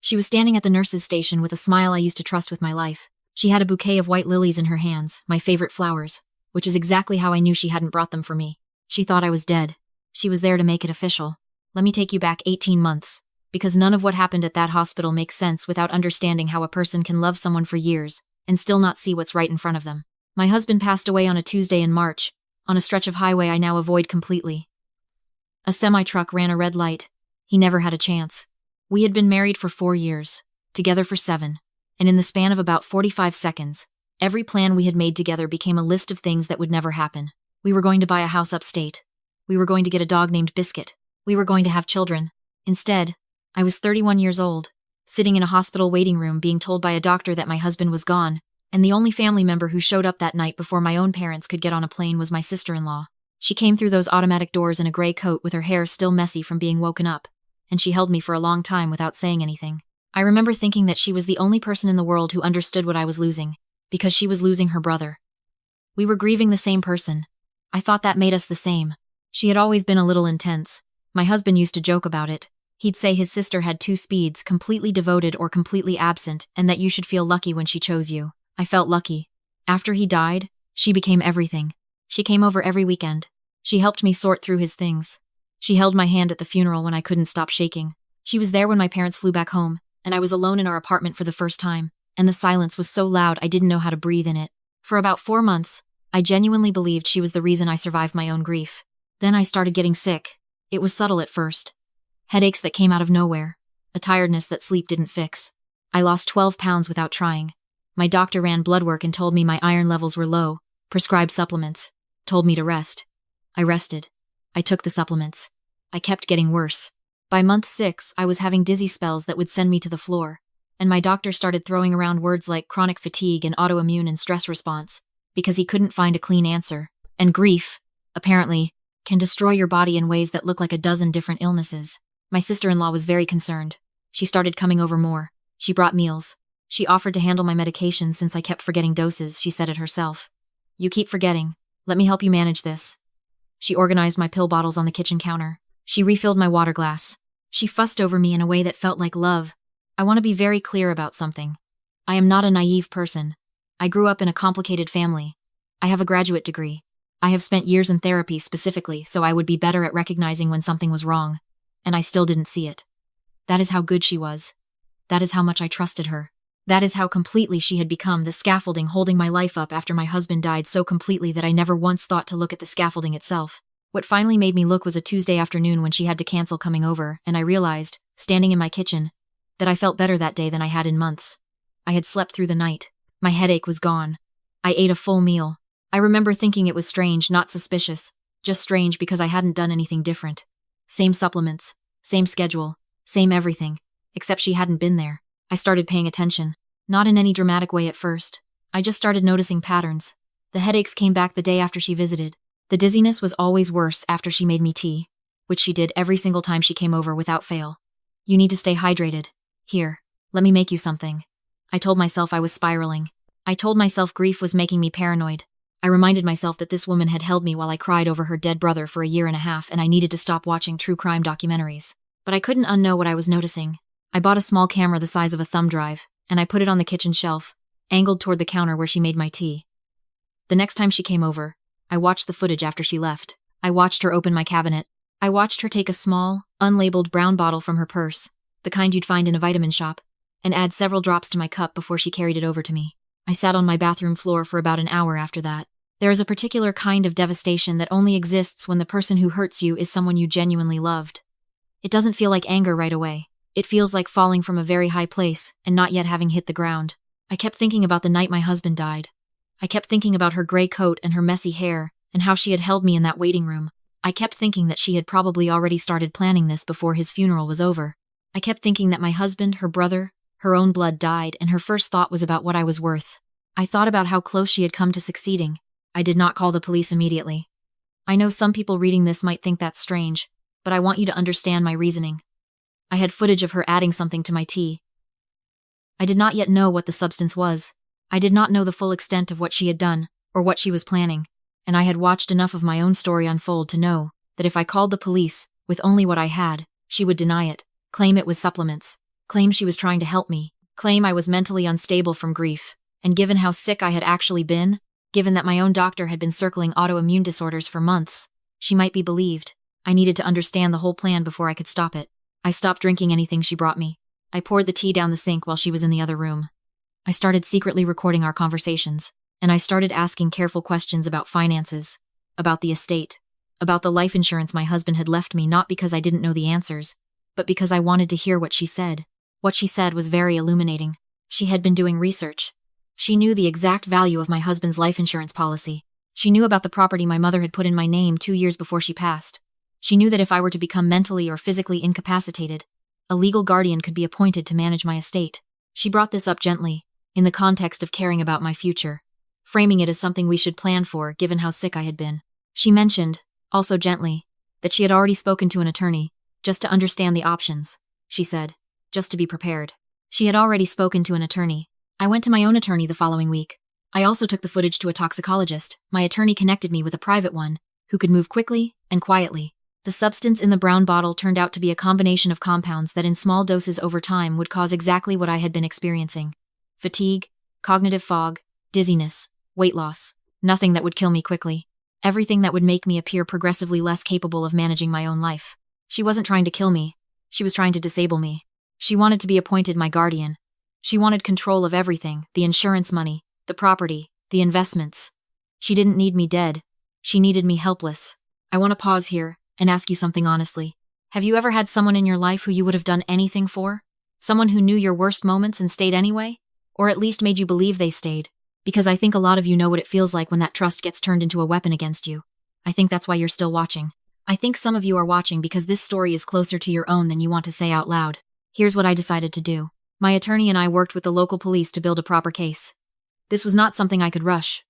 She was standing at the nurse's station with a smile I used to trust with my life. She had a bouquet of white lilies in her hands, my favorite flowers, which is exactly how I knew she hadn't brought them for me. She thought I was dead. She was there to make it official. Let me take you back 18 months, because none of what happened at that hospital makes sense without understanding how a person can love someone for years and still not see what's right in front of them. My husband passed away on a Tuesday in March, on a stretch of highway I now avoid completely. A semi-truck ran a red light. He never had a chance. We had been married for 4 years, together for 7, and in the span of about 45 seconds, every plan we had made together became a list of things that would never happen. We were going to buy a house upstate. We were going to get a dog named Biscuit. We were going to have children. Instead, I was 31 years old, sitting in a hospital waiting room being told by a doctor that my husband was gone, and the only family member who showed up that night before my own parents could get on a plane was my sister-in-law. She came through those automatic doors in a gray coat with her hair still messy from being woken up, and she held me for a long time without saying anything. I remember thinking that she was the only person in the world who understood what I was losing, because she was losing her brother. We were grieving the same person. I thought that made us the same. She had always been a little intense. My husband used to joke about it. He'd say his sister had 2 speeds, completely devoted or completely absent, and that you should feel lucky when she chose you. I felt lucky. After he died, she became everything. She came over every weekend. She helped me sort through his things. She held my hand at the funeral when I couldn't stop shaking. She was there when my parents flew back home, and I was alone in our apartment for the first time, and the silence was so loud I didn't know how to breathe in it. For about 4 months, I genuinely believed she was the reason I survived my own grief. Then I started getting sick. It was subtle at first. Headaches that came out of nowhere. A tiredness that sleep didn't fix. I lost 12 pounds without trying. My doctor ran blood work and told me my iron levels were low, prescribed supplements, told me to rest. I rested. I took the supplements. I kept getting worse. By month 6, I was having dizzy spells that would send me to the floor, and my doctor started throwing around words like chronic fatigue and autoimmune and stress response, because he couldn't find a clean answer. And grief, apparently, can destroy your body in ways that look like a dozen different illnesses. My sister-in-law was very concerned. She started coming over more. She brought meals. She offered to handle my medications since I kept forgetting doses. She said it herself. "You keep forgetting. Let me help you manage this." She organized my pill bottles on the kitchen counter. She refilled my water glass. She fussed over me in a way that felt like love. I want to be very clear about something. I am not a naive person. I grew up in a complicated family. I have a graduate degree. I have spent years in therapy specifically so I would be better at recognizing when something was wrong, and I still didn't see it. That is how good she was. That is how much I trusted her. That is how completely she had become the scaffolding holding my life up after my husband died so completely that I never once thought to look at the scaffolding itself. What finally made me look was a Tuesday afternoon when she had to cancel coming over, and I realized, standing in my kitchen, that I felt better that day than I had in months. I had slept through the night. My headache was gone. I ate a full meal. I remember thinking it was strange, not suspicious, just strange because I hadn't done anything different. Same supplements, same schedule, same everything, except she hadn't been there. I started paying attention, not in any dramatic way at first. I just started noticing patterns. The headaches came back the day after she visited. The dizziness was always worse after she made me tea, which she did every single time she came over without fail. "You need to stay hydrated. Here, let me make you something." I told myself I was spiraling. I told myself grief was making me paranoid. I reminded myself that this woman had held me while I cried over her dead brother for a year and a half, and I needed to stop watching true crime documentaries. But I couldn't unknow what I was noticing. I bought a small camera the size of a thumb drive, and I put it on the kitchen shelf, angled toward the counter where she made my tea. The next time she came over, I watched the footage after she left. I watched her open my cabinet. I watched her take a small, unlabeled brown bottle from her purse, the kind you'd find in a vitamin shop, and add several drops to my cup before she carried it over to me. I sat on my bathroom floor for about an hour after that. There is a particular kind of devastation that only exists when the person who hurts you is someone you genuinely loved. It doesn't feel like anger right away. It feels like falling from a very high place and not yet having hit the ground. I kept thinking about the night my husband died. I kept thinking about her gray coat and her messy hair, and how she had held me in that waiting room. I kept thinking that she had probably already started planning this before his funeral was over. I kept thinking that my husband, her brother, her own blood died, and her first thought was about what I was worth. I thought about how close she had come to succeeding. I did not call the police immediately. I know some people reading this might think that's strange, but I want you to understand my reasoning. I had footage of her adding something to my tea. I did not yet know what the substance was. I did not know the full extent of what she had done, or what she was planning, and I had watched enough of my own story unfold to know that if I called the police, with only what I had, she would deny it, claim it was supplements, claim she was trying to help me, claim I was mentally unstable from grief, and given how sick I had actually been, given that my own doctor had been circling autoimmune disorders for months, she might be believed. I needed to understand the whole plan before I could stop it. I stopped drinking anything she brought me. I poured the tea down the sink while she was in the other room. I started secretly recording our conversations, and I started asking careful questions about finances, about the estate, about the life insurance my husband had left me, not because I didn't know the answers, but because I wanted to hear what she said. What she said was very illuminating. She had been doing research. She knew the exact value of my husband's life insurance policy. She knew about the property my mother had put in my name 2 years before she passed. She knew that if I were to become mentally or physically incapacitated, a legal guardian could be appointed to manage my estate. She brought this up gently, in the context of caring about my future, framing it as something we should plan for given how sick I had been. She mentioned, also gently, that she had already spoken to an attorney, just to understand the options, she said, just to be prepared. She had already spoken to an attorney. I went to my own attorney the following week. I also took the footage to a toxicologist. My attorney connected me with a private one, who could move quickly and quietly. The substance in the brown bottle turned out to be a combination of compounds that in small doses over time would cause exactly what I had been experiencing. Fatigue, cognitive fog, dizziness, weight loss. Nothing that would kill me quickly. Everything that would make me appear progressively less capable of managing my own life. She wasn't trying to kill me. She was trying to disable me. She wanted to be appointed my guardian. She wanted control of everything, the insurance money, the property, the investments. She didn't need me dead. She needed me helpless. I want to pause here and ask you something honestly. Have you ever had someone in your life who you would have done anything for? Someone who knew your worst moments and stayed anyway? Or at least made you believe they stayed? Because I think a lot of you know what it feels like when that trust gets turned into a weapon against you. I think that's why you're still watching. I think some of you are watching because this story is closer to your own than you want to say out loud. Here's what I decided to do. My attorney and I worked with the local police to build a proper case. This was not something I could rush.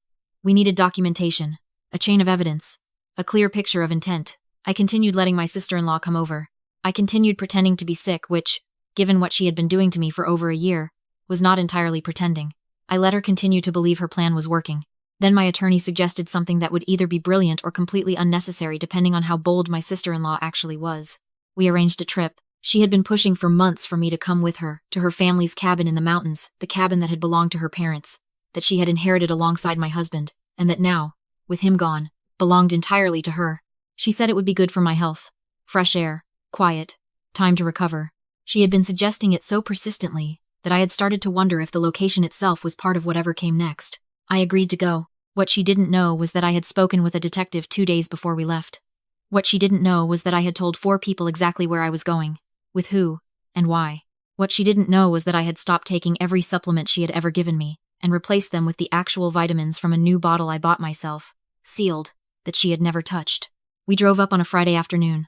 We needed documentation, a chain of evidence, a clear picture of intent. I continued letting my sister-in-law come over. I continued pretending to be sick, which, given what she had been doing to me for over a year, was not entirely pretending. I let her continue to believe her plan was working. Then my attorney suggested something that would either be brilliant or completely unnecessary depending on how bold my sister-in-law actually was. We arranged a trip. She had been pushing for months for me to come with her, to her family's cabin in the mountains, the cabin that had belonged to her parents, that she had inherited alongside my husband, and that now, with him gone, belonged entirely to her. She said it would be good for my health. Fresh air, quiet, time to recover. She had been suggesting it so persistently that I had started to wonder if the location itself was part of whatever came next. I agreed to go. What she didn't know was that I had spoken with a detective 2 days before we left. What she didn't know was that I had told 4 people exactly where I was going, with who, and why. What she didn't know was that I had stopped taking every supplement she had ever given me, and replaced them with the actual vitamins from a new bottle I bought myself, sealed, that she had never touched. We drove up on a Friday afternoon.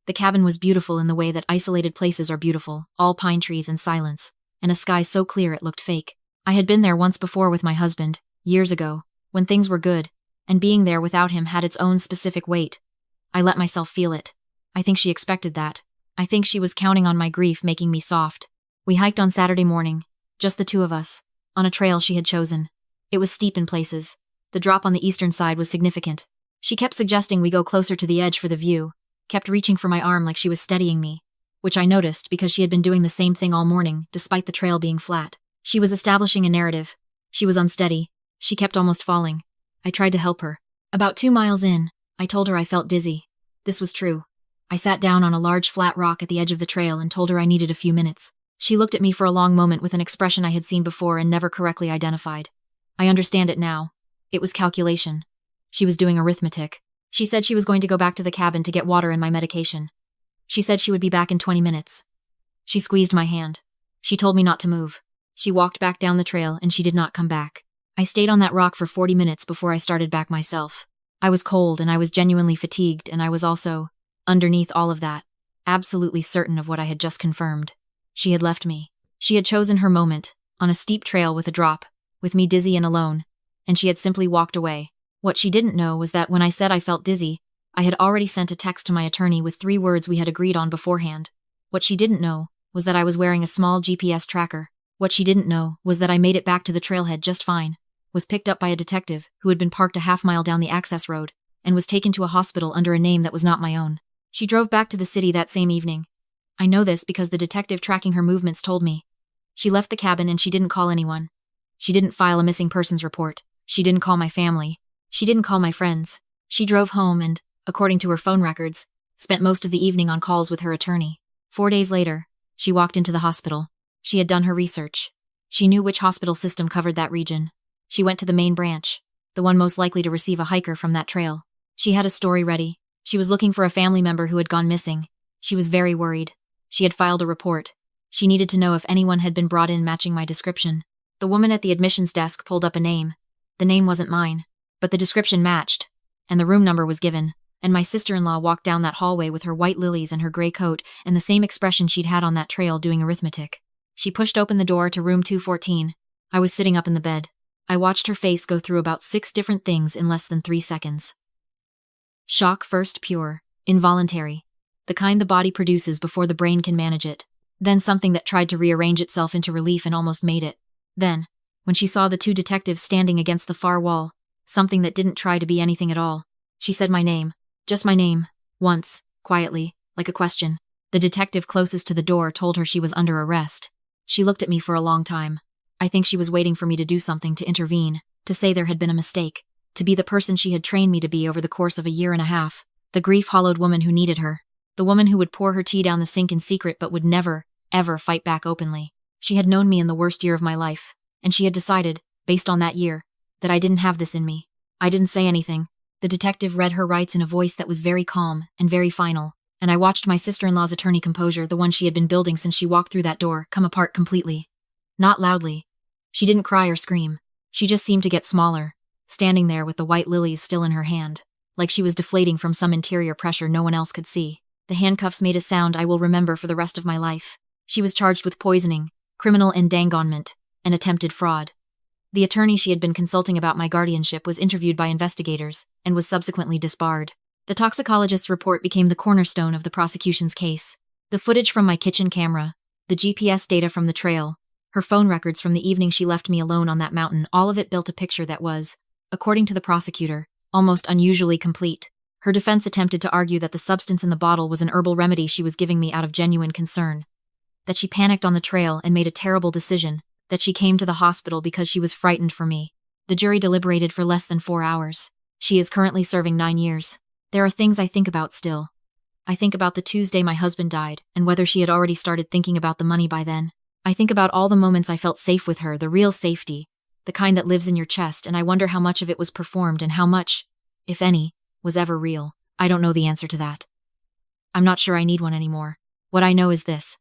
The cabin was beautiful in the way that isolated places are beautiful, all pine trees and silence, and a sky so clear it looked fake. I had been there once before with my husband, years ago, when things were good, and being there without him had its own specific weight. I let myself feel it. I think she expected that. I think she was counting on my grief making me soft. We hiked on Saturday morning, just the 2 of us, on a trail she had chosen. It was steep in places. The drop on the eastern side was significant. She kept suggesting we go closer to the edge for the view, kept reaching for my arm like she was steadying me, which I noticed because she had been doing the same thing all morning, despite the trail being flat. She was establishing a narrative. She was unsteady. She kept almost falling. I tried to help her. About 2 miles in, I told her I felt dizzy. This was true. I sat down on a large flat rock at the edge of the trail and told her I needed a few minutes. She looked at me for a long moment with an expression I had seen before and never correctly identified. I understand it now. It was calculation. She was doing arithmetic. She said she was going to go back to the cabin to get water and my medication. She said she would be back in 20 minutes. She squeezed my hand. She told me not to move. She walked back down the trail and she did not come back. I stayed on that rock for 40 minutes before I started back myself. I was cold and I was genuinely fatigued, and I was also, underneath all of that, absolutely certain of what I had just confirmed. She had left me. She had chosen her moment, on a steep trail with a drop, with me dizzy and alone, and she had simply walked away. What she didn't know was that when I said I felt dizzy, I had already sent a text to my attorney with 3 words we had agreed on beforehand. What she didn't know was that I was wearing a small GPS tracker. What she didn't know was that I made it back to the trailhead just fine, was picked up by a detective who had been parked a half-mile down the access road, and was taken to a hospital under a name that was not my own. She drove back to the city that same evening. I know this because the detective tracking her movements told me. She left the cabin and she didn't call anyone. She didn't file a missing persons report. She didn't call my family. She didn't call my friends. She drove home and, according to her phone records, spent most of the evening on calls with her attorney. 4 days later, she walked into the hospital. She had done her research. She knew which hospital system covered that region. She went to the main branch, the one most likely to receive a hiker from that trail. She had a story ready. She was looking for a family member who had gone missing. She was very worried. She had filed a report. She needed to know if anyone had been brought in matching my description. The woman at the admissions desk pulled up a name. The name wasn't mine, but the description matched, and the room number was given, and my sister-in-law walked down that hallway with her white lilies and her gray coat and the same expression she'd had on that trail doing arithmetic. She pushed open the door to room 214. I was sitting up in the bed. I watched her face go through about 6 different things in less than 3 seconds. Shock first, pure, involuntary. The kind the body produces before the brain can manage it. Then something that tried to rearrange itself into relief and almost made it. Then, when she saw the 2 detectives standing against the far wall, something that didn't try to be anything at all. She said my name. Just my name. Once, quietly, like a question. The detective closest to the door told her she was under arrest. She looked at me for a long time. I think she was waiting for me to do something, to intervene, to say there had been a mistake, to be the person she had trained me to be over the course of a year and a half, the grief-hollowed woman who needed her, the woman who would pour her tea down the sink in secret but would never, ever fight back openly. She had known me in the worst year of my life, and she had decided, based on that year, that I didn't have this in me. I didn't say anything. The detective read her rights in a voice that was very calm and very final, and I watched my sister-in-law's attorney composure, the one she had been building since she walked through that door, come apart completely. Not loudly. She didn't cry or scream. She just seemed to get smaller, standing there with the white lilies still in her hand, like she was deflating from some interior pressure no one else could see. The handcuffs made a sound I will remember for the rest of my life. She was charged with poisoning, criminal endangerment, and attempted fraud. The attorney she had been consulting about my guardianship was interviewed by investigators and was subsequently disbarred. The toxicologist's report became the cornerstone of the prosecution's case. The footage from my kitchen camera, the GPS data from the trail, her phone records from the evening she left me alone on that mountain, all of it built a picture that was, according to the prosecutor, almost unusually complete. Her defense attempted to argue that the substance in the bottle was an herbal remedy she was giving me out of genuine concern, that she panicked on the trail and made a terrible decision, that she came to the hospital because she was frightened for me. The jury deliberated for less than 4 hours. She is currently serving 9 years. There are things I think about still. I think about the Tuesday my husband died, and whether she had already started thinking about the money by then. I think about all the moments I felt safe with her, the real safety, the kind that lives in your chest, and I wonder how much of it was performed and how much, if any, was ever real. I don't know the answer to that. I'm not sure I need one anymore. What I know is this.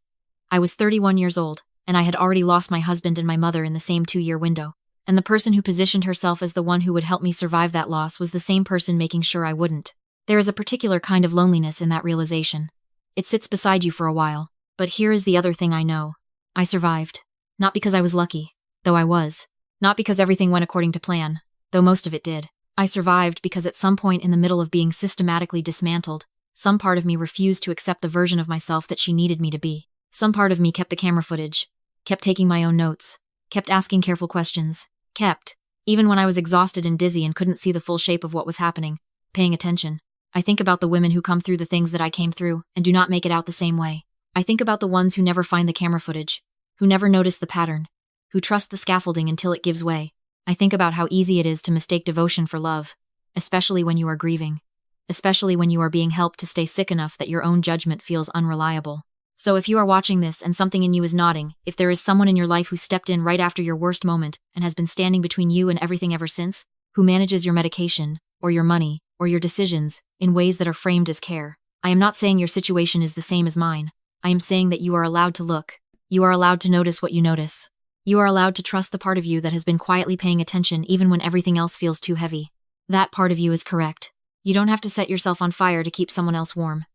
I was 31 years old, and I had already lost my husband and my mother in the same 2-year window. And the person who positioned herself as the one who would help me survive that loss was the same person making sure I wouldn't. There is a particular kind of loneliness in that realization. It sits beside you for a while. But here is the other thing I know. I survived. Not because I was lucky, though I was. Not because everything went according to plan, though most of it did. I survived because at some point in the middle of being systematically dismantled, some part of me refused to accept the version of myself that she needed me to be. Some part of me kept the camera footage, kept taking my own notes, kept asking careful questions, kept, even when I was exhausted and dizzy and couldn't see the full shape of what was happening, paying attention. I think about the women who come through the things that I came through and do not make it out the same way. I think about the ones who never find the camera footage, who never notice the pattern, who trust the scaffolding until it gives way. I think about how easy it is to mistake devotion for love, especially when you are grieving, especially when you are being helped to stay sick enough that your own judgment feels unreliable. So if you are watching this and something in you is nodding, if there is someone in your life who stepped in right after your worst moment and has been standing between you and everything ever since, who manages your medication, or your money, or your decisions, in ways that are framed as care, I am not saying your situation is the same as mine. I am saying that you are allowed to look. You are allowed to notice what you notice. You are allowed to trust the part of you that has been quietly paying attention even when everything else feels too heavy. That part of you is correct. You don't have to set yourself on fire to keep someone else warm.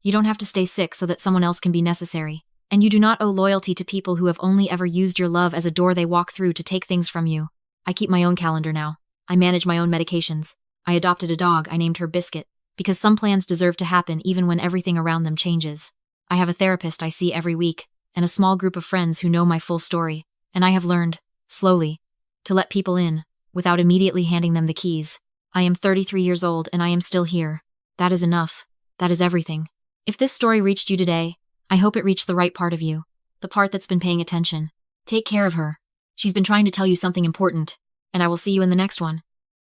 You don't have to stay sick so that someone else can be necessary. And you do not owe loyalty to people who have only ever used your love as a door they walk through to take things from you. I keep my own calendar now. I manage my own medications. I adopted a dog. I named her Biscuit, because some plans deserve to happen even when everything around them changes. I have a therapist I see every week, and a small group of friends who know my full story, and I have learned, slowly, to let people in, without immediately handing them the keys. I am 33 years old and I am still here. That is enough. That is everything. If this story reached you today, I hope it reached the right part of you. The part that's been paying attention. Take care of her. She's been trying to tell you something important. And I will see you in the next one.